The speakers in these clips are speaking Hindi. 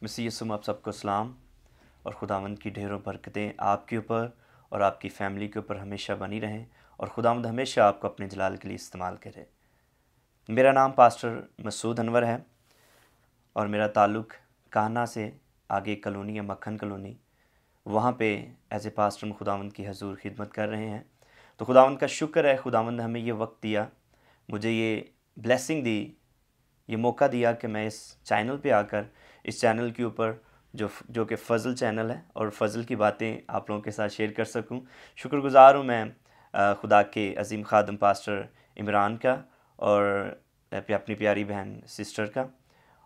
मसीह यीशु में आप सबको सलाम और खुदावंद की ढेरों बरकतें आपके ऊपर और आपकी फ़ैमिली के ऊपर हमेशा बनी रहें और खुदावंद हमेशा आपको अपने जलाल के लिए इस्तेमाल करे। मेरा नाम पास्टर मसूद अनवर है और मेरा ताल्लुक़ कान्हा से आगे कॉलोनी या मक्खन कॉलोनी, वहाँ पे एज ए पास्टर में खुदावंद की हजूर खिदमत कर रहे हैं। तो खुदावंद का शुक्र है, खुदावंद ने हमें ये वक्त दिया, मुझे ये ब्लेसिंग दी, ये मौका दिया कि मैं इस चैनल पे आकर इस चैनल के ऊपर जो कि फ़ज़ल चैनल है और फ़ज़ल की बातें आप लोगों के साथ शेयर कर सकूं। शुक्रगुज़ार हूँ मैं खुदा के अजीम खादम पास्टर इमरान का और अपनी प्यारी बहन सिस्टर का,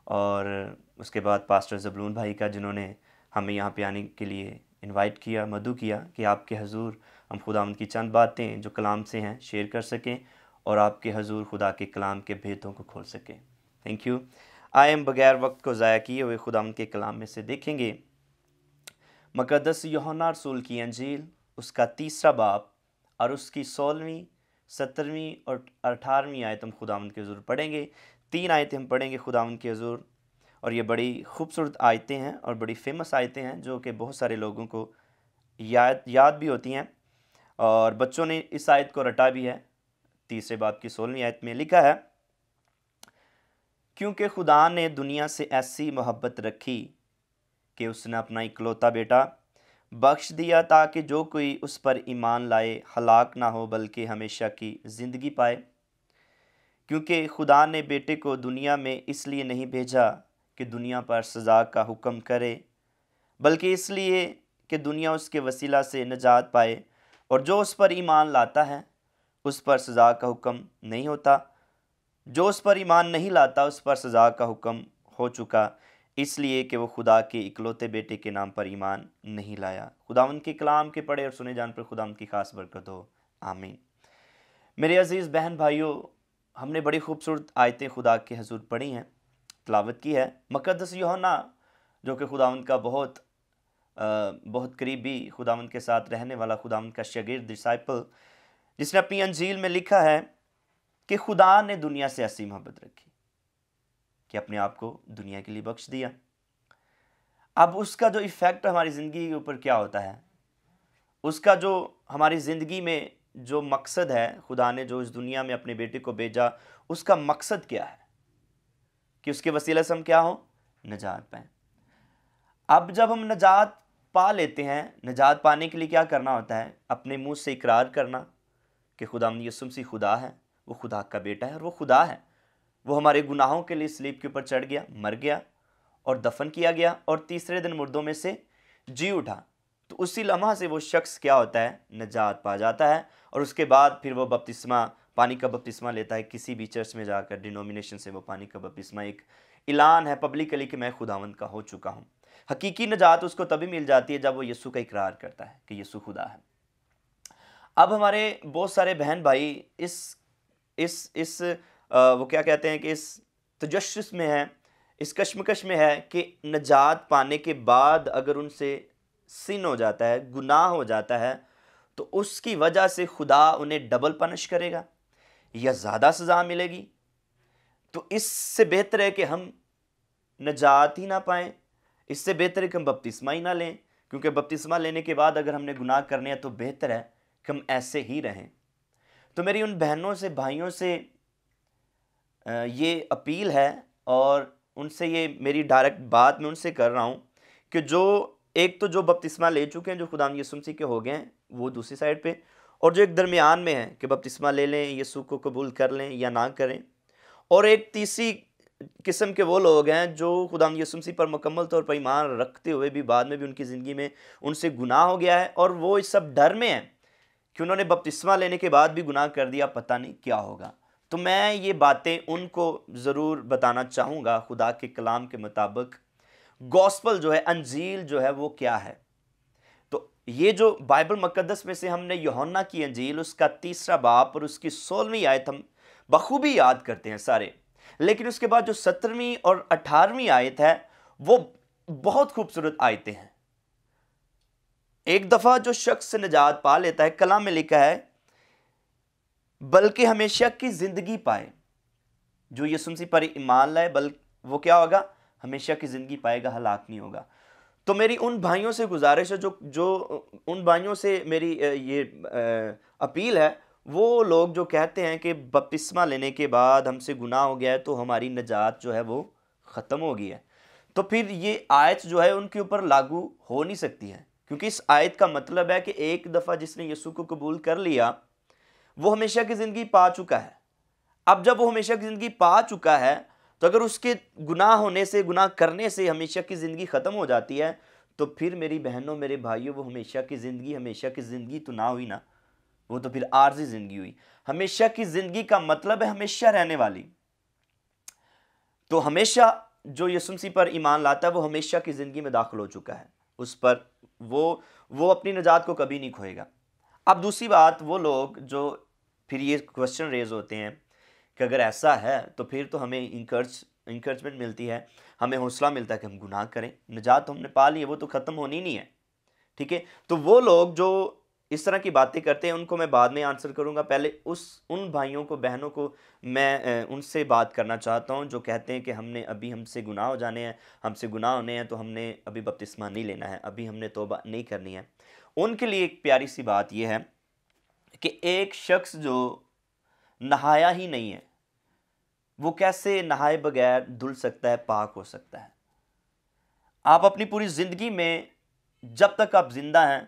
और उसके बाद पास्टर ज़बलून भाई का, जिन्होंने हमें यहाँ पे आने के लिए इनवाइट किया, मदऊ किया कि आपके हजूर हम खुदावंद की चंद बातें जो कलाम से हैं शेयर कर सकें और आपके हजूर खुदा के कलाम के भेदों को खोल सकें। Thank you. आए हम बगैर वक्त को ज़ाया किए हुए खुदावंद के कलाम में से देखेंगे मुक़द्दस यूहन्ना रसूल की अंजील, उसका 3 बाब और उसकी 16वीं 17वीं और 18वीं आयत हम खुदावंद के हजूर पढ़ेंगे। 3 आयतें हम पढ़ेंगे खुदावंद के हजूर, और ये बड़ी खूबसूरत आयतें हैं और बड़ी फेमस आयतें हैं जो कि बहुत सारे लोगों को याद भी होती हैं और बच्चों ने इस आयत को रटा भी है। 3 बाब की 16वीं आयत में लिखा है, क्योंकि खुदा ने दुनिया से ऐसी मोहब्बत रखी कि उसने अपना इकलौता बेटा बख्श दिया ताकि जो कोई उस पर ईमान लाए हलाक ना हो बल्कि हमेशा की ज़िंदगी पाए। क्योंकि खुदा ने बेटे को दुनिया में इसलिए नहीं भेजा कि दुनिया पर सज़ा का हुक्म करे, बल्कि इसलिए कि दुनिया उसके वसीला से निजात पाए, और जो उस पर ईमान लाता है उस पर सज़ा का हुक्म नहीं होता। जो उस पर ईमान नहीं लाता उस पर सज़ा का हुक्म हो चुका, इसलिए कि वो खुदा के इकलौते बेटे के नाम पर ईमान नहीं लाया। खुदावंद के कलाम के पढ़े और सुने जान पर खुदावंद की खास बरकत हो, आमीन। मेरे अजीज़ बहन भाइयों, हमने बड़ी खूबसूरत आयतें खुदा के हजूर पढ़ी हैं, तिलावत की है। मुक़द्दस यूहन्ना जो कि खुदावंद का बहुत करीबी, खुदावंद के साथ रहने वाला, खुदावंद का शागिर्द, डिसाइपल, जिसने अपनी अंजील में लिखा है कि खुदा ने दुनिया से ऐसी मोहब्बत रखी कि अपने आप को दुनिया के लिए बख्श दिया। अब उसका जो इफ़ेक्ट हमारी ज़िंदगी के ऊपर क्या होता है, उसका जो हमारी ज़िंदगी में जो मकसद है, खुदा ने जो इस दुनिया में अपने बेटे को भेजा, उसका मकसद क्या है कि उसके वसीले से हम क्या हो, निजात पाएँ। अब जब हम निजात पा लेते हैं, निजात पाने के लिए क्या करना होता है, अपने मुंह से इकरार करना कि खुदावंद यीशु मसीह खुदा है, वो खुदा का बेटा है और वो खुदा है। वो हमारे गुनाहों के लिए स्लीब के ऊपर चढ़ गया, मर गया और दफन किया गया और तीसरे दिन मुर्दों में से जी उठा। तो उसी लम्हा से वो शख्स क्या होता है, निजात पा जाता है, और उसके बाद फिर वो बपतिस्मा, पानी का बपतिस्मा लेता है। किसी भी चर्च में जाकर, डिनोमिनेशन से वो पानी का बपतिस्मा एक ऐलान है पब्लिकली कि मैं खुदावंद का हो चुका हूँ। हकीकी निजात उसको तभी मिल जाती है जब वो यीशु का इकरार करता है कि यीशु खुदा है। अब हमारे बहुत सारे बहन भाई इस वो क्या कहते हैं कि इस तजस्सुस में है, इस कश्मकश में है कि निजात पाने के बाद अगर उनसे सिन हो जाता है, गुनाह हो जाता है, तो उसकी वजह से खुदा उन्हें डबल पनिश करेगा या ज़्यादा सज़ा मिलेगी। तो इससे बेहतर है कि हम निजात ही ना पाएँ, इससे बेहतर है कि हम बपतिस्मा ही ना लें, क्योंकि बपतिस्मा लेने के बाद अगर हमने गुनाह करने हैं तो बेहतर है कि हम ऐसे ही रहें। तो मेरी उन बहनों से, भाइयों से ये अपील है और उनसे ये मेरी डायरेक्ट बात मैं उनसे कर रहा हूँ कि जो बपतिस्मा ले चुके हैं, जो खुदावंद यीशु मसीह के हो गए हैं, वो दूसरी साइड पे, और जो एक दरमियान में है कि बपतिस्मा ले लें, यीशु को कबूल कर लें या ना करें, और एक तीसरी किस्म के वो लोग हैं जो खुदावंद यीशु मसीह पर मुकम्मल तौर पर ईमान रखते हुए भी बाद में भी उनकी ज़िंदगी में उनसे गुनाह हो गया है और वो इस सब डर में है कि उन्होंने बपतिस्मा लेने के बाद भी गुनाह कर दिया, पता नहीं क्या होगा। तो मैं ये बातें उनको ज़रूर बताना चाहूँगा, खुदा के कलाम के मुताबिक गॉस्पल जो है, अंजील जो है, वो क्या है। तो ये जो बाइबल मुक़द्दस में से हमने यूहन्ना की अंजील, उसका 3 बाब और उसकी 16वीं आयत हम बखूबी याद करते हैं सारे, लेकिन उसके बाद जो 17वीं और 18वीं आयत है वो बहुत खूबसूरत आयतें हैं। एक दफ़ा जो शख्स निजात पा लेता है, कलाम में लिखा है, बल्कि हमेशा की ज़िंदगी पाए। जो यीशु मसीह पर ईमान लाए, वो क्या होगा, हमेशा की ज़िंदगी पाएगा, हलाक नहीं होगा। तो मेरी उन भाइयों से गुजारिश है, जो जो उन भाइयों से मेरी ये अपील है, वो लोग जो कहते हैं कि बपतिस्मा लेने के बाद हमसे गुनाह हो गया है तो हमारी निजात जो है वो ख़त्म हो गई है, तो फिर ये आयत जो है उनके ऊपर लागू हो नहीं सकती है, क्योंकि इस आयत का मतलब है कि एक दफ़ा जिसने यीशु को कबूल कर लिया वो हमेशा की ज़िंदगी पा चुका है। अब जब वो हमेशा की ज़िंदगी पा चुका है, तो अगर उसके गुनाह होने से, गुनाह करने से हमेशा की ज़िंदगी ख़त्म हो जाती है, तो फिर मेरी बहनों, मेरे भाइयों, वो हमेशा की ज़िंदगी तो ना हुई ना, वो तो फिर आर्जी ज़िंदगी हुई। हमेशा की ज़िंदगी का मतलब है हमेशा रहने वाली। तो हमेशा जो यीशु मसीह पर ईमान लाता है वो हमेशा की ज़िंदगी में दाखिल हो चुका है, उस पर वो अपनी निजात को कभी नहीं खोएगा। अब दूसरी बात, वो लोग जो फिर ये क्वेश्चन रेज होते हैं कि अगर ऐसा है तो फिर तो हमें इंकरेजमेंट मिलती है, हमें हौसला मिलता है कि हम गुनाह करें, निजात तो हमने पा ली है, वो तो ख़त्म होनी नहीं है। ठीक है, तो वो लोग जो इस तरह की बातें करते हैं उनको मैं बाद में आंसर करूंगा। पहले उन भाइयों को, बहनों को मैं उनसे बात करना चाहता हूं जो कहते हैं कि हमसे गुनाह हो जाने हैं, हमसे गुनाह होने हैं, तो हमने अभी बपतिस्मा नहीं लेना है, अभी हमने तौबा नहीं करनी है। उनके लिए एक प्यारी सी बात यह है कि एक शख्स जो नहाया ही नहीं है वो कैसे नहाए बगैर धुल सकता है, पाक हो सकता है। आप अपनी पूरी ज़िंदगी में जब तक आप जिंदा हैं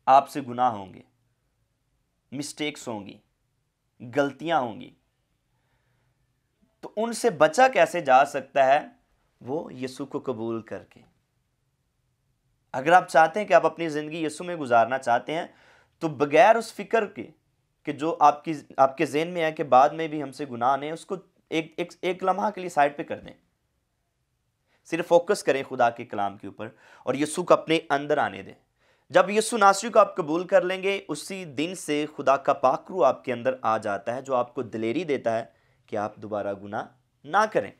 आपसे गुनाह होंगे, मिस्टेक्स होंगी, गलतियां होंगी, तो उनसे बचा कैसे जा सकता है? वो यीशु को कबूल करके। अगर आप चाहते हैं कि आप अपनी ज़िंदगी यीशु में गुजारना चाहते हैं, तो बगैर उस फिक्र के कि जो आपके ज़हन में है कि बाद में भी हमसे गुनाह नहीं, उसको एक लम्हा के लिए साइड पे कर दें। सिर्फ फोकस करें खुदा के कलाम के ऊपर और यीशु को अपने अंदर आने दें। जब यीशु नासरी को आप कबूल कर लेंगे, उसी दिन से खुदा का पाक रूह आपके अंदर आ जाता है, जो आपको दिलेरी देता है कि आप दोबारा गुनाह ना करें।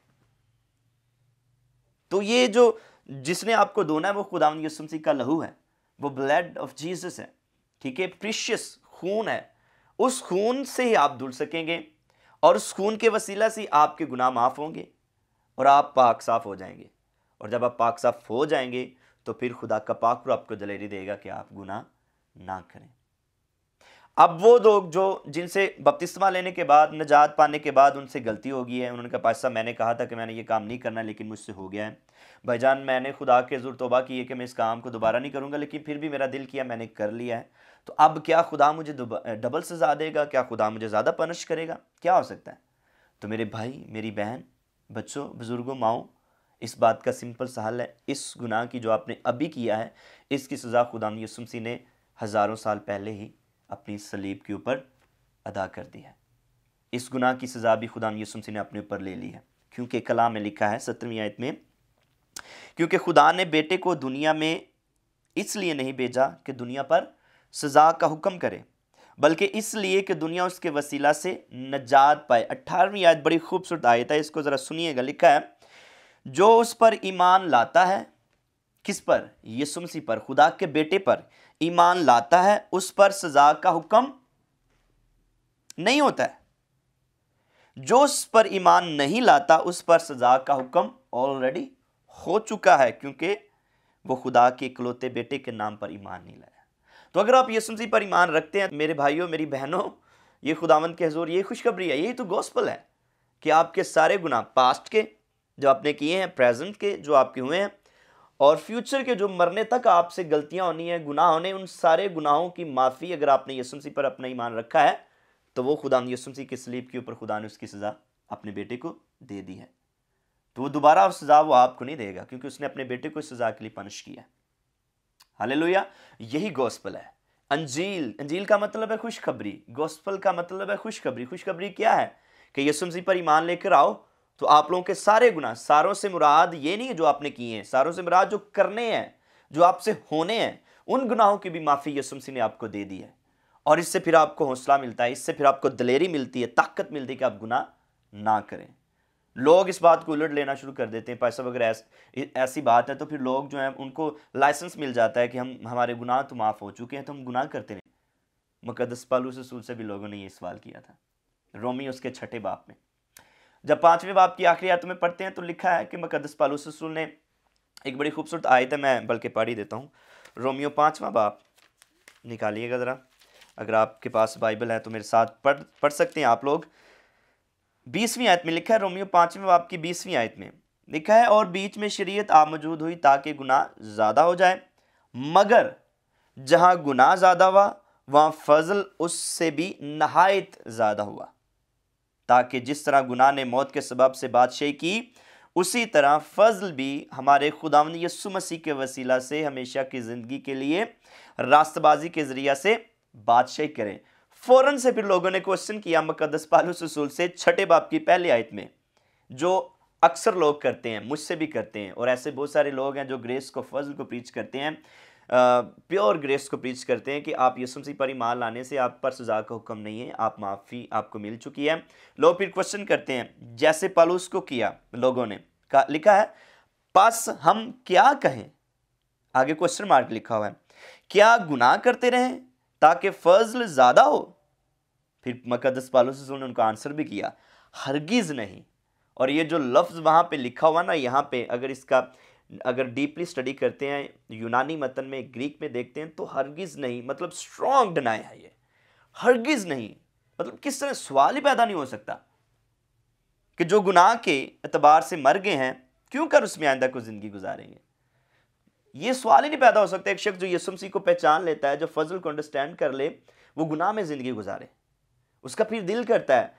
तो ये जो जिसने आपको धोना है वो खुदावंद यीशु मसीह का लहू है, वो ब्लड ऑफ जीसस है। ठीक है, प्रीशियस खून है। उस खून से ही आप धुल सकेंगे और उस खून के वसीला से आपके गुनाह माफ होंगे और आप पाक साफ हो जाएंगे। और जब आप पाक साफ हो जाएंगे तो फिर खुदा का पाक रूह आपको दिलेरी देगा कि आप गुनाह ना करें। अब वो लोग जो जिनसे बपतिस्मा लेने के बाद, निजात पाने के बाद उनसे गलती हो गई है, उन्होंने कहा पास्टर मैंने कहा था कि मैंने ये काम नहीं करना लेकिन मुझसे हो गया है, भाईजान मैंने खुदा के ज़ुर तौबा की है कि मैं इस काम को दोबारा नहीं करूँगा, लेकिन फिर भी मेरा दिल किया, मैंने कर लिया है, तो अब क्या खुदा मुझे डबल सजा देगा? क्या खुदा मुझे ज़्यादा पनिश करेगा? क्या हो सकता है? तो मेरे भाई, मेरी बहन, बच्चों, बुज़ुर्गों, माओ, इस बात का सिंपल सा हल है। इस गुनाह की जो आपने अभी किया है, इसकी सज़ा खुदा यीशु मसीह ने हज़ारों साल पहले ही अपनी सलीब के ऊपर अदा कर दी है। इस गुनाह की सज़ा भी खुदा यीशु मसीह ने अपने ऊपर ले ली है, क्योंकि कलाम में लिखा है 17वीं आयत में, क्योंकि खुदा ने बेटे को दुनिया में इसलिए नहीं भेजा कि दुनिया पर सज़ा का हुक्म करे, बल्कि इसलिए कि दुनिया उसके वसीला से नजात पाए। 18वीं आयत बड़ी खूबसूरत आयत है, इसको ज़रा सुनिएगा। लिखा है, जो उस पर ईमान लाता है, किस पर? यीशु मसीह पर, खुदा के बेटे पर ईमान लाता है, उस पर सजा का हुक्म नहीं होता है। जो उस पर ईमान नहीं लाता उस पर सजा का हुक्म ऑलरेडी हो चुका है, क्योंकि वो खुदा के इकलौते बेटे के नाम पर ईमान नहीं लाया। तो अगर आप यीशु मसीह पर ईमान रखते हैं, मेरे भाइयों, मेरी बहनों, ये खुदावंद के हुजूर ये खुशखबरी है, यही तो गॉस्पेल है कि आपके सारे गुनाह, पास्ट के जो आपने किए हैं, प्रेजेंट के जो आपके हुए हैं, और फ्यूचर के जो मरने तक आपसे गलतियां होनी है, गुनाह होने, उन सारे गुनाहों की माफ़ी अगर आपने यीशु मसीह पर अपना ईमान रखा है, तो वो खुदा यीशु मसीह के सलीब के ऊपर खुदा ने उसकी सज़ा अपने बेटे को दे दी है। तो वो दोबारा उस सज़ा वो आपको नहीं देगा, क्योंकि उसने अपने बेटे को इस सज़ा के लिए पनिश किया। हालेलुया, यही गॉस्पेल है। अंजील का मतलब है खुशखबरी, गॉस्पेल का मतलब है खुशखबरी। खुशखबरी क्या है? कि यीशु मसीह पर ईमान लेकर आओ तो आप लोगों के सारे गुनाह, सारों से मुराद ये नहीं है जो आपने किए हैं, सारों से मुराद जो करने हैं, जो आपसे होने हैं, उन गुनाहों की भी माफ़ी यीशु मसीह ने आपको दे दी है। और इससे फिर आपको हौसला मिलता है, इससे फिर आपको दिलेरी मिलती है, ताकत मिलती है कि आप गुनाह ना करें। लोग इस बात को उलट लेना शुरू कर देते हैं, पैसा वगैरह ऐसी बात है तो फिर लोग जो हैं उनको लाइसेंस मिल जाता है कि हमारे गुनाह तो माफ़ हो चुके हैं, तो हम गुनाह करते नहीं। मुकद्दस पौलुस रसूल से भी लोगों ने ये सवाल किया था, रोमी उसके 6 बाब में, जब 5वें बाब की आखिरी आयत में पढ़ते हैं तो लिखा है कि मुकद्दस पौलुस रसूल ने एक बड़ी खूबसूरत आयत है, मैं बल्कि पढ़ ही देता हूँ। रोमियो 5वां बाब निकालिएगा ज़रा, अगर आपके पास बाइबल है तो मेरे साथ पढ़ सकते हैं आप लोग। 20वीं आयत में लिखा है, रोमियो 5वें बाब की 20वीं आयत में लिखा है, और बीच में शरीयत आ मौजूद हुई ताकि गुनाह ज़्यादा हो जाए, मगर जहाँ गुनाह ज़्यादा हुआ वहाँ फजल उससे भी नहायत ज़्यादा हुआ, ताकि जिस तरह गुनाह ने मौत के सबब से बादशाही की, उसी तरह फजल भी हमारे खुदावंद यीशु मसीह के वसीला से हमेशा की ज़िंदगी के लिए रास्तबाजी के ज़रिया से बादशाही करें। फ़ौरन से फिर लोगों ने क्वेश्चन किया मुकद्दस पौलुस रसूल से 6 बाब की पहली आयत में, जो अक्सर लोग करते हैं, मुझसे भी करते हैं, और ऐसे बहुत सारे लोग हैं जो ग्रेस को, फजल को प्रीच करते हैं, प्योर ग्रेस को प्रीच करते हैं कि आप यीशु मसीह पर ईमान लाने से आप पर सज़ा का हुक्म नहीं है, आप माफ़ी आपको मिल चुकी है। लोग फिर क्वेश्चन करते हैं, जैसे पौलुस को किया लोगों ने, लिखा है, बस हम क्या कहें, आगे क्वेश्चन मार्क लिखा हुआ है, क्या गुनाह करते रहें ताकि फजल ज़्यादा हो? फिर मुकद्दस पौलुस ने उनका आंसर भी किया, हरगिज़ नहीं। और ये जो लफ्ज़ वहाँ पे लिखा हुआ ना, यहाँ पे अगर डीपली स्टडी करते हैं, यूनानी मतन में, ग्रीक में देखते हैं, तो हरगिज़ नहीं मतलब स्ट्रॉन्ग डिनाई है ये, हरगिज़ नहीं मतलब किस तरह, सवाल ही पैदा नहीं हो सकता कि जो गुनाह के एतबार से मर गए हैं, क्यों कर उसमें आइंदा को ज़िंदगी गुजारेंगे। ये सवाल ही नहीं पैदा हो सकता। एक शख्स जो यीशु मसीह को पहचान लेता है, जो फजल को अंडरस्टैंड कर ले, वो गुनाह में ज़िंदगी गुजारे, उसका फिर दिल करता है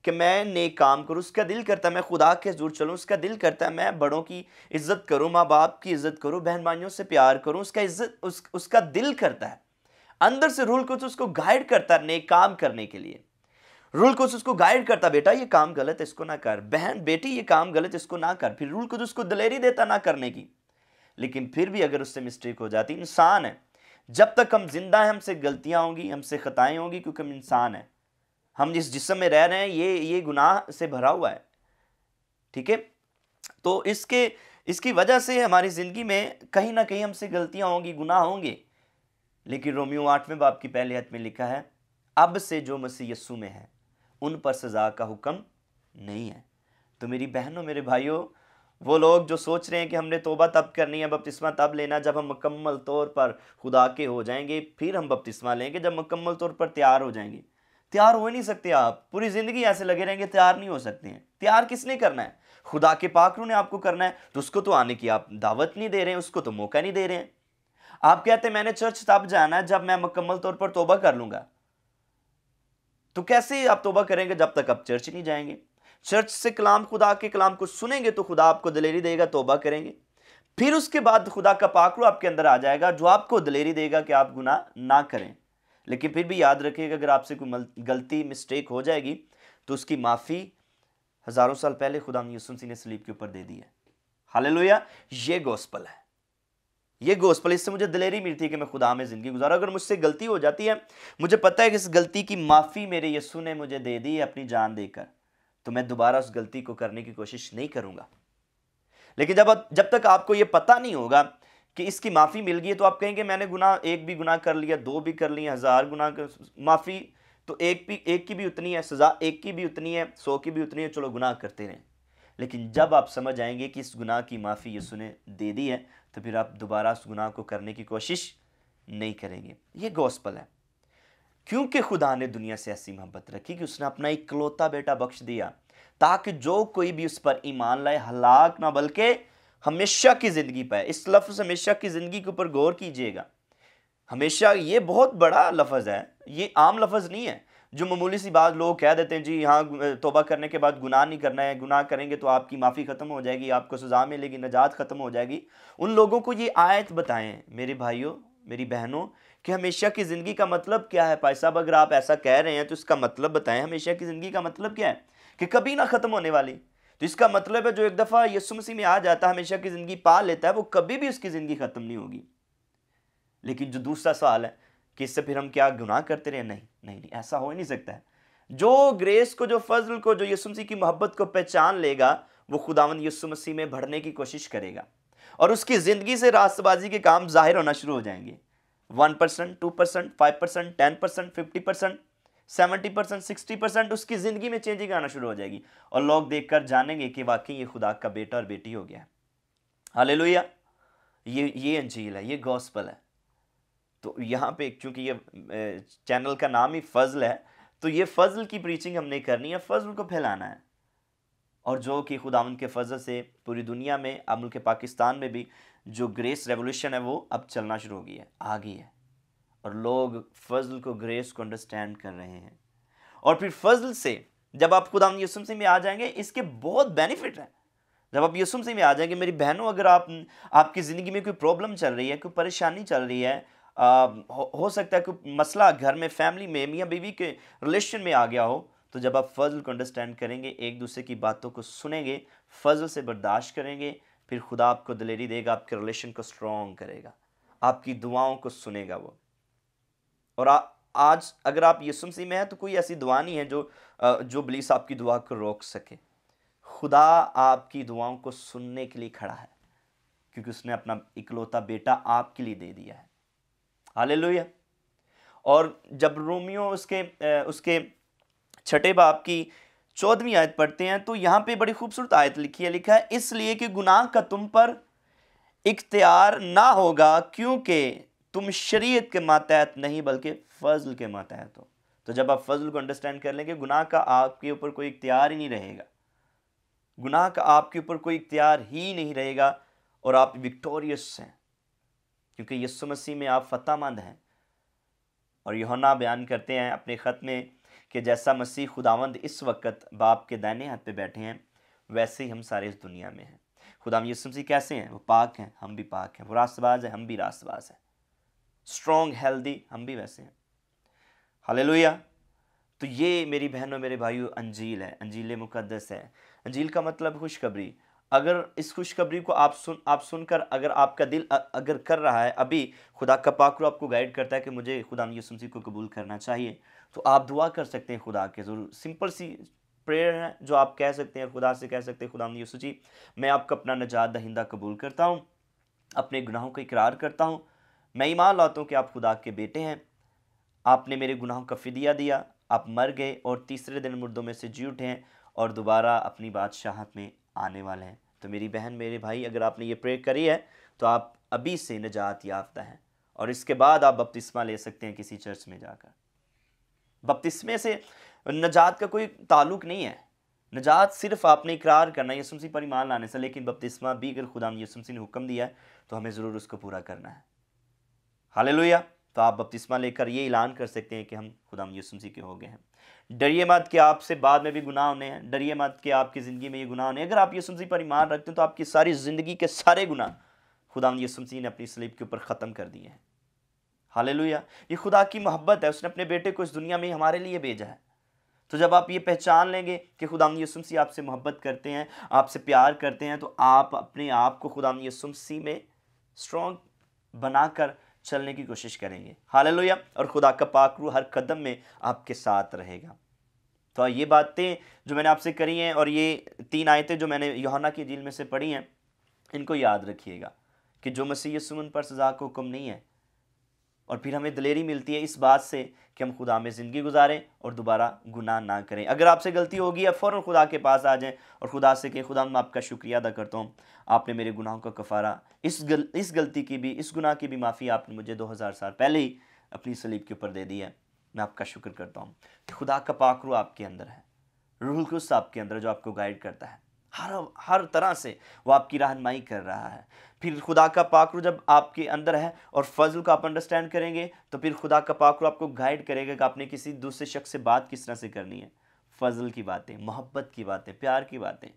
कि मैं नेक काम करूँ, उसका दिल करता है मैं खुदा के हज़ूर चलूँ, उसका दिल करता है मैं बड़ों की इज्जत करूँ, माँ बाप की इज्जत करूँ, बहन भाइयों से प्यार करूँ, उसका दिल करता है। अंदर से रूल कुछ उसको गाइड करता है नेक काम करने के लिए। रूल कुछ उसको गाइड करता, बेटा ये काम गलत है, इसको ना कर, बहन बेटी ये काम गलत है, इसको ना कर। फिर रूल कुछ उसको दिलेरी देता ना करने की। लेकिन फिर भी अगर उससे मिस्टेक हो जाती, इंसान है, जब तक हम जिंदा हैं हमसे गलतियां होंगी, हमसे खताएं होंगी, क्योंकि हम इंसान हैं, हम जिस जिस्म में रह रहे हैं ये गुनाह से भरा हुआ है, ठीक है। तो इसकी वजह से हमारी ज़िंदगी में कहीं ना कहीं हमसे गलतियां होंगी, गुनाह होंगे। लेकिन रोमियो 8वें बाब की पहली आयत में लिखा है, अब से जो मसीह यीशु में है उन पर सज़ा का हुक्म नहीं है। तो मेरी बहनों, मेरे भाइयों, वो लोग जो सोच रहे हैं कि हमने तौबा तब करनी है, बपतिस्मा तब लेना जब हम मुकम्मल तौर पर खुदा के हो जाएंगे, फिर हम बपतिस्मा लेंगे जब मुकम्मल तौर पर तैयार हो जाएंगे। तैयार हो ही नहीं सकते आप, पूरी ज़िंदगी ऐसे लगे रहेंगे, तैयार नहीं हो सकते हैं। तैयार किसने करना है? खुदा के पाकरू ने आपको करना है। तो उसको तो आने की आप दावत नहीं दे रहे हैं, उसको तो मौका नहीं दे रहे हैं। आप कहते हैं मैंने चर्च तब जाना है जब मैं मुकम्मल तौर पर तौबा कर लूँगा। तो कैसे आप तौबा करेंगे जब तक आप चर्च नहीं जाएंगे? चर्च से कलाम, खुदा के कलाम को सुनेंगे तो खुदा आपको दिलेरी देगा, तौबा करेंगे। फिर उसके बाद खुदा का पाकरू आपके अंदर आ जाएगा जो आपको दिलेरी देगा कि आप गुनाह ना करें। लेकिन फिर भी याद रखिएगा, अगर आपसे कोई गलती, मिस्टेक हो जाएगी तो उसकी माफ़ी हज़ारों साल पहले खुदा यीशु मसीह ने सलीब के ऊपर दे दी है। हालेलुया, ये गॉस्पल है, ये गॉस्पल। इससे मुझे दिलेरी मिलती है कि मैं खुदा में ज़िंदगी गुजारूं। अगर मुझसे गलती हो जाती है, मुझे पता है कि इस गलती की माफ़ी मेरे यीशु ने मुझे दे दी है अपनी जान देकर, तो मैं दोबारा उस गलती को करने की कोशिश नहीं करूंगा। लेकिन जब तक आपको ये पता नहीं होगा कि इसकी माफ़ी मिल गई है, तो आप कहेंगे मैंने एक भी गुनाह कर लिया, 2 भी कर लिए, 1000 गुनाह कर, माफ़ी तो एक की भी उतनी है, सज़ा एक की भी उतनी है, 100 की भी उतनी है, चलो गुनाह करते रहें। लेकिन जब आप समझ आएंगे कि इस गुनाह की माफ़ी यीशु ने दे दी है, तो फिर आप दोबारा उस गुनाह को करने की कोशिश नहीं करेंगे। ये गॉस्पल है। क्योंकि खुदा ने दुनिया से ऐसी मोहब्बत रखी कि उसने अपना इकलौता बेटा बख्श दिया, ताकि जो कोई भी उस पर ईमान लाए हलाक ना बल्कि हमेशा की ज़िंदगी पाए। इस लफ्ज़ हमेशा की ज़िंदगी के ऊपर गौर कीजिएगा। हमेशा ये बहुत बड़ा लफ्ज़ है, ये आम लफ्ज़ नहीं है जो मामूली सी बात लोग कह देते हैं, जी हाँ तौबा करने के बाद गुनाह नहीं करना है, गुनाह करेंगे तो आपकी माफ़ी ख़त्म हो जाएगी, आपको सज़ा मिलेगी, नजात ख़त्म हो जाएगी। उन लोगों को ये आयत बताएं मेरे भाइयों, मेरी बहनों, कि हमेशा की ज़िंदगी का मतलब क्या है। भाई साहब, अगर आप ऐसा कह रहे हैं तो इसका मतलब बताएं, हमेशा की ज़िंदगी का मतलब क्या है? कि कभी ना ख़त्म होने वाली। तो इसका मतलब है जो एक दफ़ा यीशु मसीह में आ जाता है, हमेशा की ज़िंदगी पा लेता है, वो कभी भी उसकी ज़िंदगी ख़त्म नहीं होगी। लेकिन जो दूसरा सवाल है कि इससे फिर हम क्या गुनाह करते रहे? नहीं नहीं नहीं, ऐसा हो ही नहीं सकता है। जो ग्रेस को, जो फजल को, जो यीशु मसीह की मोहब्बत को पहचान लेगा, वो खुदावंद यीशु मसीह में बढ़ने की कोशिश करेगा और उसकी ज़िंदगी से रास्तबाजी के काम जाहिर होना शुरू हो जाएंगे। 1%, 2%, 5%, 10%, 50%, 70%, 60% उसकी ज़िंदगी में चेंजिंग आना शुरू हो जाएगी और लोग देखकर जानेंगे कि वाकई ये खुदा का बेटा और बेटी हो गया है। हालेलुया। ये अंजील है, ये गॉस्पल है। तो यहाँ पे क्योंकि ये चैनल का नाम ही फजल है, तो ये फजल की प्रीचिंग हमने करनी है, फजल को फैलाना है। और जो कि खुदावंद के फजल से पूरी दुनिया में, अब मुल्क पाकिस्तान में भी जो ग्रेस रेवोल्यूशन है वो अब चलना शुरू हो गई है, आ गई है। और लोग फजल को, ग्रेस को अंडरस्टैंड कर रहे हैं। और फिर फजल से जब आप खुदावंद यीशु मसीह में आ जाएंगे, इसके बहुत बेनिफिट हैं। जब आप यीशु मसीह में आ जाएंगे, मेरी बहनों, अगर आपकी ज़िंदगी में कोई प्रॉब्लम चल रही है, कोई परेशानी चल रही है, हो सकता है कोई मसला घर में, फैमिली में, मियाँ बीवी के रिलेशन में आ गया हो, तो जब आप फजल को अंडरस्टैंड करेंगे, एक दूसरे की बातों को सुनेंगे, फजल से बर्दाश्त करेंगे, फिर खुदा आपको दिलेरी देगा, आपके रिलेशन को स्ट्रॉन्ग करेगा, आपकी दुआओं को सुनेगा वो। और आज अगर आप यीशु मसीह में हैं, तो कोई ऐसी दुआ नहीं है जो इब्लीस आपकी दुआ को रोक सके। खुदा आपकी दुआओं को सुनने के लिए खड़ा है, क्योंकि उसने अपना इकलौता बेटा आपके लिए दे दिया है। हालेलुया। और जब रोमियो उसके 6 बाब की 14वीं आयत पढ़ते हैं, तो यहाँ पे बड़ी खूबसूरत आयत लिखी है, लिखा है, इसलिए कि गुनाह का तुम पर इख्तियार ना होगा, क्योंकि तुम शरीयत के मातहत नहीं बल्कि फजल के मातहत हो। तो जब आप फजल को अंडरस्टैंड कर लेंगे, गुनाह का आपके ऊपर कोई इख्तियार ही नहीं रहेगा, गुनाह का आपके ऊपर कोई इख्तियार ही नहीं रहेगा, और आप विक्टोरियस हैं, क्योंकि यीशु मसीह में आप फतहमंद हैं। और यूहन्ना बयान करते हैं अपने ख़त में कि जैसा मसीह खुदावंद इस वक्त बाप के दाहिने हाथ पे बैठे हैं, वैसे ही हम सारे इस दुनिया में हैं। खुदावंद यीशु मसीह कैसे हैं? वो पाक हैं, हम भी पाक हैं। वो रास्तबाज है, हम भी रास्तबाज हैं। स्ट्रॉन्ग, हेल्दी, हम भी वैसे हैं। हालेलुया। तो ये मेरी बहनों, मेरे भाइयों, अंजील है, अंजील मुकद्दस है। अंजील का मतलब खुशखबरी। अगर इस खुशखबरी को आप सुनकर अगर आपका दिल अगर कर रहा है, अभी खुदा का पाक आपको गाइड करता है कि मुझे खुदा यीशु मसीह को कबूल करना चाहिए, तो आप दुआ कर सकते हैं खुदा के ज़रूर। सिंपल सी प्रेयर है जो आप कह सकते हैं, खुदा से कह सकते हैं, खुदा यीशु जी, मैं आपका अपना नजात दहिंदा कबूल करता हूँ, अपने गुनाहों का इकरार करता हूँ, मैं ईमान लाता हूँ कि आप खुदा के बेटे हैं, आपने मेरे गुनाहों का फिदिया दिया, आप मर गए और तीसरे दिन मुर्दों में से जी उठे हैं और दोबारा अपनी बादशाहत में आने वाले हैं। तो मेरी बहन, मेरे भाई, अगर आपने ये प्रेयर करी है, तो आप अभी से निजात याफ्ता हैं। और इसके बाद आप बपतिस्मा ले सकते हैं किसी चर्च में जाकर। बपतिस्मे से नजात का कोई ताल्लुक नहीं है। नजात सिर्फ आपने इकरार करना है यीशु मसीह पर ईमान लाने से, लेकिन बपतिस्मा भी अगर खुदा यीशु मसीह ने हुक्म दिया है, तो हमें ज़रूर उसको पूरा करना है। हालेलुया। तो आप बपतिस्मा लेकर ये ऐलान कर सकते हैं कि हम खुदा यीशु मसीह के हो गए हैं। डरिए मत कि आपसे बाद में भी गुनाह होने हैं। डरिए मत कि आपकी ज़िंदगी में ये गुनाह होने हैं। अगर आप यीशु मसीह पर ईमान रखते हैं, तो आपकी सारी ज़िंदगी के सारे गुनाह खुदा यीशु मसीह ने अपनी सलीब के ऊपर ख़त्म कर दिए हैं। हालेलुया। ये खुदा की मोहब्बत है, उसने अपने बेटे को इस दुनिया में हमारे लिए भेजा है। तो जब आप ये पहचान लेंगे कि खुदा यीशु मसीह आपसे मोहब्बत करते हैं, आपसे प्यार करते हैं, तो आप अपने आप को खुदा यीशु मसीह में स्ट्रॉन्ग बनाकर चलने की कोशिश करेंगे। हालेलुया। और खुदा का पाक रूह हर कदम में आपके साथ रहेगा। तो ये बातें जो मैंने आपसे करी हैं, और ये 3 आयतें जो मैंने यूहन्ना की इंजील में से पढ़ी हैं, इनको याद रखिएगा कि जो मसीह यीशु उन पर सज़ा का हुक्म नहीं है। और फिर हमें दिलेरी मिलती है इस बात से कि हम खुदा में ज़िंदगी गुजारें और दोबारा गुनाह ना करें। अगर आपसे गलती होगी, आप फ़ौरन खुदा के पास आ जाएं और खुदा से कहें, खुदा मैं आपका शुक्रिया अदा करता हूँ, आपने मेरे गुनाहों का कफ़ारा, इस गलती की भी, इस गुनाह की भी माफ़ी आपने मुझे 2000 साल पहले ही अपनी सलीब के ऊपर दे दी है। मैं आपका शुक्र करता हूँ कि खुदा का पाक रूह आपके अंदर है, रूहुल कुद्स आपके अंदर, जो आपको गाइड करता है, हर तरह से वो आपकी रहनुमाई कर रहा है। फिर खुदा का पाक रूह जब आपके अंदर है और फजल को आप अंडरस्टैंड करेंगे, तो फिर खुदा का पाक रूह आपको गाइड करेगा कि आपने किसी दूसरे शख्स से बात किस तरह से करनी है। फजल की बातें, मोहब्बत की बातें, प्यार की बातें।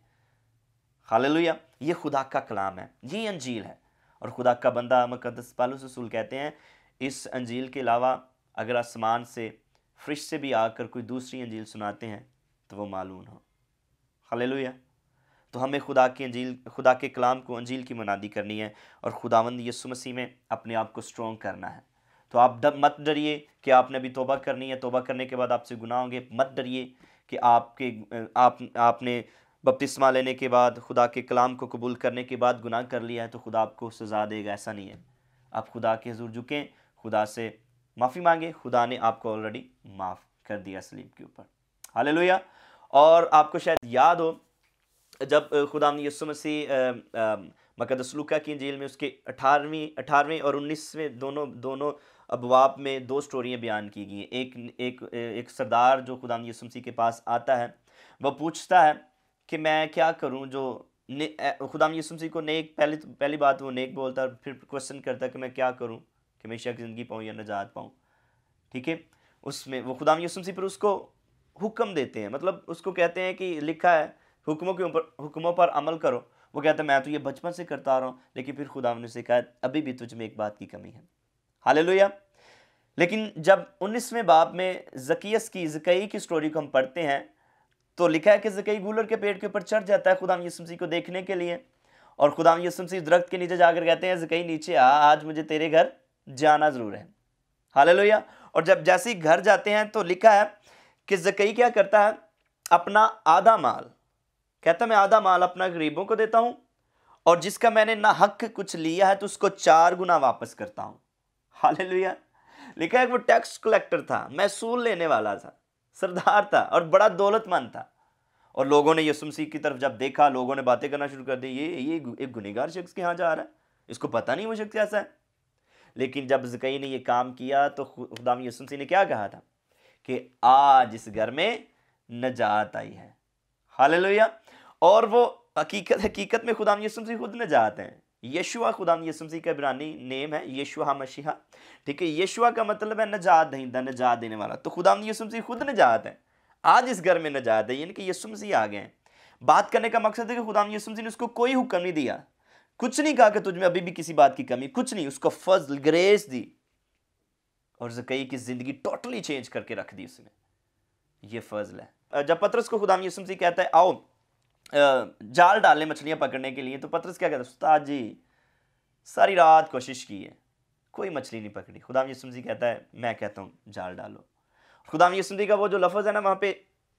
हालेलुया। ये खुदा का कलाम है, ये अंजील है। और खुदा का बंदा मुकद्दस पौलुस रसूल कहते हैं, इस अंजील के अलावा अगर आसमान से फरिश्ते भी आकर कोई दूसरी अंजील सुनाते हैं, तो वो मालूम हो। हालेलुया। तो हमें खुदा की अंजील, खुदा के कलाम को, अंजील की मनादी करनी है और खुदावंद यीशु मसीह में अपने आप को स्ट्रॉन्ग करना है। तो आप मत डरिए कि आपने अभी तौबा करनी है, तौबा करने के बाद आपसे गुनाह होंगे। मत डरिए कि आपने बपतिस्मा लेने के बाद, खुदा के कलाम को कबूल करने के बाद गुनाह कर लिया है तो खुदा आपको सज़ा देगा। ऐसा नहीं है। आप खुदा के हुज़ूर झुकें, खुदा से माफ़ी मांगे, खुदा ने आपको ऑलरेडी माफ़ कर दिया सलीब के ऊपर। हालेलुया। और आपको शायद याद हो जब खुदाम यीशु मसीह मुकद्दस लूका की इंजील में उसके 18वें और 19वें दोनों अबवाब में दो स्टोरियां बयान की गई हैं। एक सरदार जो खुदाम यीशु मसीह के पास आता है, वह पूछता है कि मैं क्या करूं, जो खुदाम यीशु मसीह को नेक, पहली बात वो नेक बोलता है, फिर क्वेश्चन करता है कि मैं क्या करूं कि हमेशा की ज़िंदगी पाऊँ या नजात पाऊँ। ठीक है, उसमें वो खुदाम यीशु मसीह पर उसको हुक्म देते हैं, मतलब उसको कहते हैं कि लिखा है हुक्मों पर अमल करो। वो कहता है मैं तो ये बचपन से करता आ रहा हूँ, लेकिन फिर खुदा ने उसे कहा अभी भी तुझ में एक बात की कमी है। हालेलुया। लेकिन जब 19वें बाब में ज़कई की स्टोरी को हम पढ़ते हैं तो लिखा है कि ज़कई गूलर के पेड़ के ऊपर चढ़ जाता है खुदाम यीशु मसीह को देखने के लिए, और खुदाम यीशु मसीह दरख्त के नीचे जाकर कहते हैं ज़कई नीचे आ, आज मुझे तेरे घर जाना ज़रूर है। हालेलुया। और जब जैसे ही घर जाते हैं तो लिखा है कि ज़कई क्या करता है, अपना आधा माल, कहता मैं आधा माल अपना गरीबों को देता हूं, और जिसका मैंने ना हक कुछ लिया है तो उसको 4 गुना वापस करता हूं। हालेलुया। लिखा है वो टैक्स कलेक्टर था, महसूल लेने वाला था, सरदार था और बड़ा दौलतमंद था। और लोगों ने यीशु मसीह की तरफ जब देखा, लोगों ने बातें करना शुरू कर दी, ये एक गुनहगार शख्स के यहाँ जा रहा है, इसको पता नहीं वो शख्स कैसा है। लेकिन जब ज़कई ने ये काम किया तो खुदाम यीशु मसीह ने क्या कहा था कि आज इस घर में नजात आई है। हालेलुया। और वो हकीकत में खुदाम यीशु मसीह खुद नजात हैं। यशुआ खुदाम यीशु मसीह का इब्रानी नेम है, यशुआ मसीहा। ठीक है, यशुआ का मतलब है नजात दहिंदा, नजात देने वाला। तो खुदाम यीशु मसीह खुद नजात है, आज इस घर में नजात है, यानी कि यीशु मसीह आ गए हैं। बात करने का मकसद है कि खुदाम यीशु मसीह ने उसको कोई हुक्म नहीं दिया, कुछ नहीं कहा कि तुझ में अभी भी किसी बात की कमी, कुछ नहीं, उसको फजल ग्रेस दी और ज़कई की जिंदगी टोटली चेंज करके रख दी उसने। ये फजल है। जब पतरस को खुदाम यीशु मसीह कहता है आओ जाल डालें मछलियां पकड़ने के लिए, तो पतरस क्या कहता है, उस्ताद जी सारी रात कोशिश की है, कोई मछली नहीं पकड़ी। खुदाम यीशु मसीह कहता है मैं कहता हूँ जाल डालो। खुदाम यीशु मसीह का वो जो लफ्ज़ है ना, वहाँ पे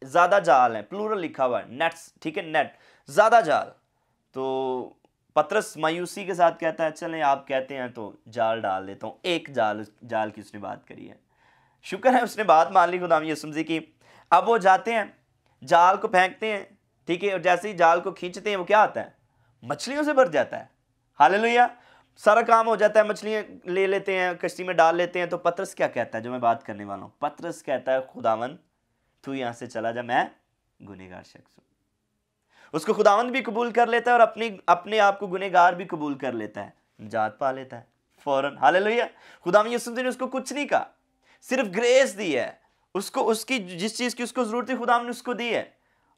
ज़्यादा जाल है, प्लूरल लिखा हुआ है, नेट्स, ठीक है, नेट, ज़्यादा जाल। तो पतरस मायूसी के साथ कहता है चलें आप कहते हैं तो जाल डाल देता हूँ। एक जाल की उसने बात करी है, शुक्र है उसने बात मान ली खुदाम यीशु मसीह की। अब वो जाते हैं, जाल को फेंकते हैं, ठीक है, और जैसे ही जाल को खींचते हैं वो क्या आता है, मछलियों से भर जाता है। हालेलुया। सारा काम हो जाता है, मछलियां ले लेते हैं, कश्ती में डाल लेते हैं। तो पतरस क्या कहता है, जो मैं बात करने वाला हूँ, पतरस कहता है खुदावंद तू यहाँ से चला जा, मैं गुनहगार शख्स हूँ। उसको खुदावंद भी कबूल कर लेता है और अपने आप को गुनहगार भी कबूल कर लेता है, निजात पा लेता है फौरन। हालेलुया। खुदावंद यीशु मसीह ने उसको कुछ नहीं कहा, सिर्फ ग्रेस दी है उसको, उसकी जिस चीज़ की उसको ज़रूरत थी खुदावंद ने उसको दी है।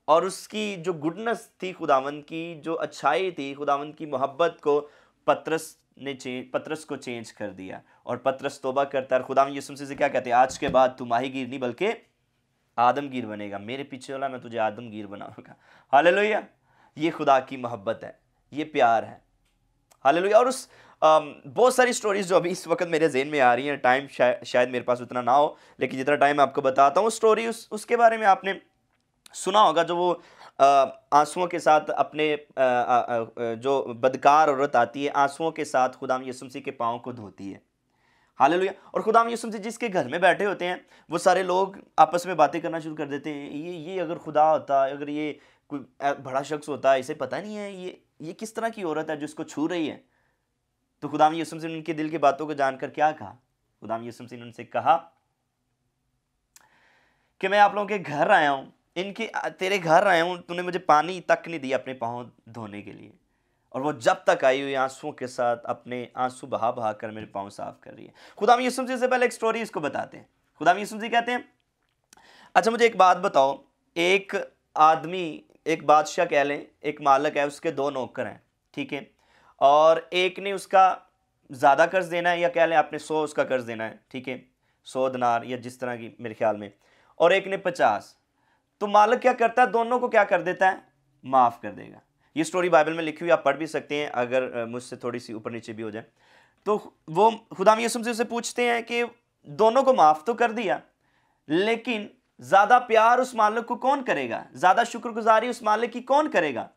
और उसकी जो गुडनेस थी, खुदावंद की जो अच्छाई थी, खुदावंद की मोहब्बत को पतरस को चेंज कर दिया। और पतरस तौबा करता है, खुदावंद यीशु मसीह से क्या कहते हैं, आज के बाद तू माहीगीर नहीं बल्कि आदमगीर बनेगा, मेरे पीछे वाला मैं तुझे आदमगीर बनाऊंगा। हालेलुया। ये खुदा की मोहब्बत है, ये प्यार है। हालेलुया। और उस बहुत सारी स्टोरीज जो अभी इस वक्त मेरे जेहन में आ रही हैं, टाइम शायद मेरे पास उतना ना हो, लेकिन जितना टाइम आपको बताता हूँ स्टोरी उसके बारे में आपने सुना होगा, जो वो आंसुओं के साथ अपने जो बदकार औरत आती है, आंसुओं के साथ खुदाम यीशु मसीह के पाँव को धोती है। हालेलुया। और खुदाम यीशु मसीह जिसके घर में बैठे होते हैं, वो सारे लोग आपस में बातें करना शुरू कर देते हैं, ये अगर खुदा होता, अगर ये कोई बड़ा शख्स होता, इसे पता नहीं है ये किस तरह की औरत है जो इसको छू रही है। तो खुदाम यीशु मसीह ने उनके दिल की बातों को जानकर क्या कहा, खुदाम यीशु मसीह ने उनसे कहा कि मैं आप लोगों के घर आया हूँ, तेरे घर आया हूँ, तूने मुझे पानी तक नहीं दिया अपने पाँव धोने के लिए, और वो जब तक आई हुई आंसुओं के साथ अपने आंसू बहा बहा कर मेरे पाँव साफ कर रही है। खुदाम यीशु मसीह से पहले एक स्टोरी इसको बताते हैं। खुदाम यीशु मसीह कहते हैं अच्छा मुझे एक बात बताओ, एक आदमी, एक बादशाह कह लें, एक मालिक है, उसके 2 नौकर हैं, ठीक है, और एक ने उसका ज़्यादा कर्ज देना है, या कह लें आपने 100 उसका कर्ज देना है, ठीक है, 100 दिनार या जिस तरह की मेरे ख्याल में, और एक ने 50। तो मालिक क्या करता है, दोनों को क्या कर देता है, माफ़ कर देगा। ये स्टोरी बाइबल में लिखी हुई, आप पढ़ भी सकते हैं अगर मुझसे थोड़ी सी ऊपर नीचे भी हो जाए। तो वो खुदाम यीशु मसीह से पूछते हैं कि दोनों को माफ़ तो कर दिया, लेकिन ज़्यादा प्यार उस मालिक को कौन करेगा, ज़्यादा शुक्रगुजारी उस मालिक की कौन करेगा।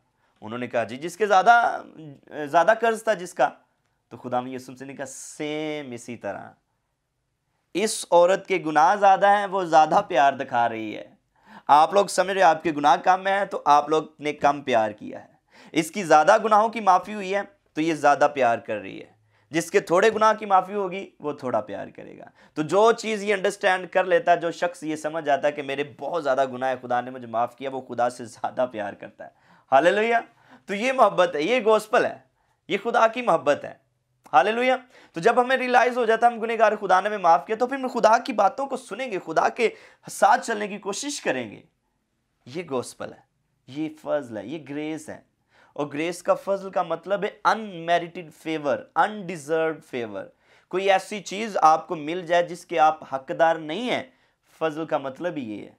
उन्होंने कहा जी जिसके ज़्यादा कर्ज था जिसका। तो खुदाम यीशु मसीह ने कहा सेम इसी तरह इस औरत के गुनाह ज़्यादा हैं, वो ज़्यादा प्यार दिखा रही है। आप लोग समझ रहे हो आपके गुनाह कम है तो आप लोग ने कम प्यार किया है। इसकी ज़्यादा गुनाहों की माफ़ी हुई है तो ये ज़्यादा प्यार कर रही है। जिसके थोड़े गुनाह की माफ़ी होगी वो थोड़ा प्यार करेगा। तो जो चीज़ ये अंडरस्टैंड कर लेता है, जो शख्स ये समझ आता है कि मेरे बहुत ज़्यादा गुनाह है, खुदा ने मुझे माफ़ किया, वो खुदा से ज़्यादा प्यार करता है। हालेलुया। तो ये मोहब्बत है, ये गॉस्पेल है, ये खुदा की मोहब्बत है। हालेलुया। तो जब हमें रियलाइज हो जाता है हम गुनहगार, खुदा ने हमें माफ़ किया, तो फिर हम खुदा की बातों को सुनेंगे, खुदा के साथ चलने की कोशिश करेंगे। ये गॉस्पेल है, ये फजल है, ये ग्रेस है। और ग्रेस का फजल का मतलब है अनमेरिटेड फेवर, अनडिजर्व फेवर। कोई ऐसी चीज आपको मिल जाए जिसके आप हकदार नहीं है, फजल का मतलब ही ये है।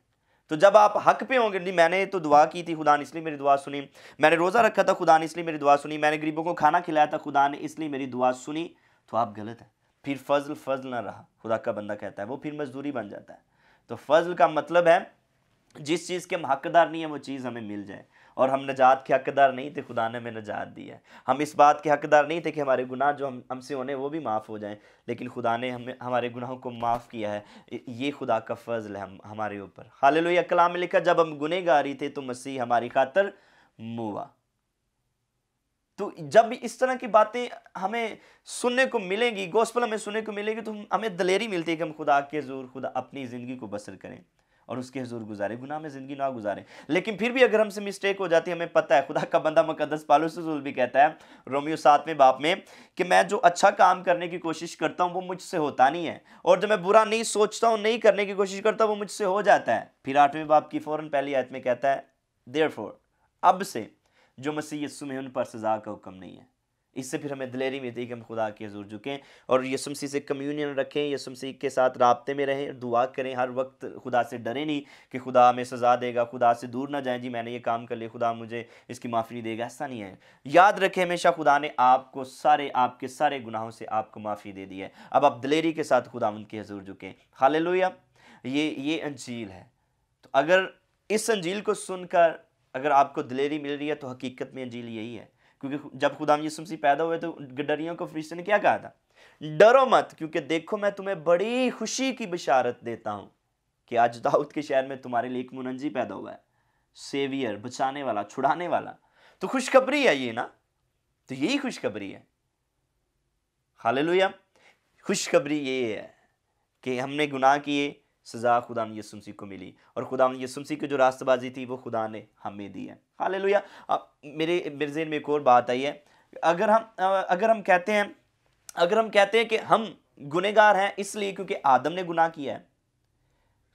तो जब आप हक पे होंगे, नहीं मैंने तो दुआ की थी, खुदा ने इसलिए मेरी दुआ सुनी, मैंने रोजा रखा था, खुदा ने इसलिए मेरी दुआ सुनी, मैंने गरीबों को खाना खिलाया था, खुदा ने इसलिए मेरी दुआ सुनी, तो आप गलत है। फिर फजल फजल ना रहा, खुदा का बंदा कहता है, वो फिर मजदूरी बन जाता है। तो फजल का मतलब है जिस चीज़ के हम हकदार नहीं है वो चीज़ हमें मिल जाए। और हम नजात के हकदार नहीं थे, खुदा ने हमें नजात दी है। हम इस बात के हकदार नहीं थे कि हमारे गुनाह जो हमसे होने वो भी माफ़ हो जाएं, लेकिन खुदा ने हमें हमारे गुनाहों को माफ़ किया है। ये खुदा का फजल है हमारे ऊपर। हालेलुया। कलाम में लिखा, जब हम गुनहगारी थे तो मसीह हमारी खातर मुआ। तो जब इस तरह की बातें हमें सुनने को मिलेंगी, गॉस्पेल हमें सुनने को मिलेगी, तो हमें दलेरी मिलती है कि हम खुदा के हुजूर खुदा अपनी ज़िंदगी को बसर करें और उसके हुजूर गुजारें, गुनाह में ज़िंदगी ना गुजारें। लेकिन फिर भी अगर हमसे मिस्टेक हो जाती है, हमें पता है, खुदा का बंदा मुकद्दस पौलुस रसूल भी कहता है रोमियो 7वें बाब में कि मैं जो अच्छा काम करने की कोशिश करता हूँ वो मुझसे होता नहीं है, और जो मैं बुरा नहीं सोचता हूँ, नहीं करने की कोशिश करता हूँ, वो मुझसे हो जाता है। फिर 8वें बाब की फ़ौरन पहली आयत में कहता है, देयरफॉर, अब से जो मसीह यीशु में उन पर सज़ा का हुक्म नहीं है। इससे फिर हमें दिलेरी मिलती है कि हम खुदा के हुजूर झुकें और यीशु मसीह से कम्युनियन रखें, यीशु मसीह के साथ राब्ते में रहें, दुआ करें, हर वक्त खुदा से डरें नहीं कि खुदा हमें सज़ा देगा, खुदा से दूर ना जाएं, जी मैंने ये काम कर लिया, खुदा मुझे इसकी माफ़ी नहीं देगा। ऐसा नहीं है। याद रखें हमेशा खुदा ने आपको आपके सारे गुनाहों से आपको माफ़ी दे दी है। अब आप दिलेरी के साथ खुदावंद के हुजूर झुकें। हालेलुया। ये अंजील है। तो अगर इस अंजील को सुनकर अगर आपको दिलेरी मिल रही है तो हकीकत में अंजील यही है। क्योंकि जब खुदा यीशु मसीह पैदा हुए तो गडरियों को फरिश्ते ने क्या कहा था? डरो मत, क्योंकि देखो मैं तुम्हें बड़ी खुशी की बशारत देता हूं कि आज दाऊद के शहर में तुम्हारे लिए एक मुनंजी पैदा हुआ है, सेवियर, बचाने वाला, छुड़ाने वाला। तो खुशखबरी है ये ना, तो यही खुशखबरी है। हालेलुया। खुशखबरी ये है कि हमने गुनाह किए, सज़ा खुदा यीशु मसीह को मिली, और खुदा यीशु मसीह की जो रास्तबाजी थी वो खुदा ने हमें दी है। हालेलुया। अब मेरे ज़हन में एक और बात आई है। अगर हम कहते हैं कि हम गुनहगार हैं इसलिए क्योंकि आदम ने गुनाह किया है।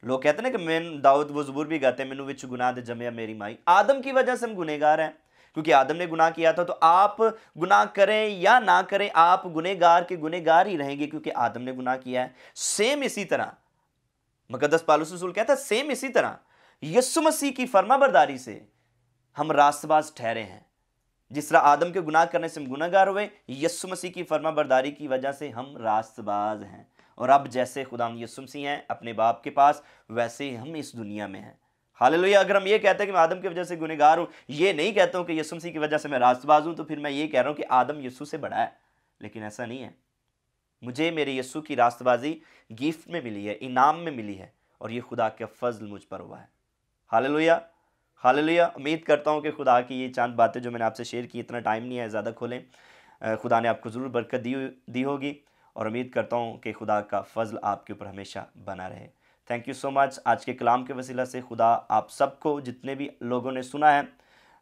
लोग कहते हैं ना कि मैं दाऊद वो ज़बूर भी गाते हैं, मैनू विच गुनाह दे जमिया मेरी माई। आदम की वजह से हम गुनहगार हैं, क्योंकि आदम ने गुनाह किया था। तो आप गुनाह करें या ना करें, आप गुनहगार के गुनहगार ही रहेंगे, क्योंकि आदम ने गुनाह किया है। सेम इसी तरह मुकद्दस पौलुस रसूल कहता है, सेम इसी तरह यीशु मसीह की फरमाबरदारी से हम रास्तबाज ठहरे हैं। जिस तरह आदम के गुनाह करने से हम गुनहगार हुए, यीशु मसीह की फरमाबरदारी की वजह से हम रास्तबाज हैं। और अब जैसे खुदा यीशु मसीह हैं अपने बाप के पास, वैसे ही हम इस दुनिया में हैं। हालेलुया। अगर हम ये कहते हैं कि मैं आदम की वजह से गुनहगार हूं, ये नहीं कहता हूं कि यीशु मसीह की वजह से मैं रास्तबाज हूं, तो फिर मैं ये कह रहा हूं कि आदम यीशु से बड़ा है। लेकिन ऐसा नहीं है। मुझे मेरे यीशु की रास्तबाजी गिफ्ट में मिली है, इनाम में मिली है, और ये खुदा का फजल मुझ पर हुआ है। हालेलुया। हालेलुया। उम्मीद करता हूँ कि खुदा की ये चंद बातें जो मैंने आपसे शेयर की, इतना टाइम नहीं है ज़्यादा खोलें, खुदा ने आपको ज़रूर बरकत दी होगी, और उम्मीद करता हूँ कि खुदा का फजल आपके ऊपर हमेशा बना रहे। Thank you so much. आज के कलाम के वसीला से खुदा आप सबको, जितने भी लोगों ने सुना है,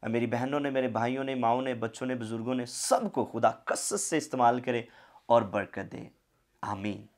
मेरी बहनों ने, मेरे भाइयों ने, माओं ने, बच्चों ने, बुज़ुर्गों ने, सबको खुदा कसरत से इस्तेमाल करे और बरकत दे। आमीन।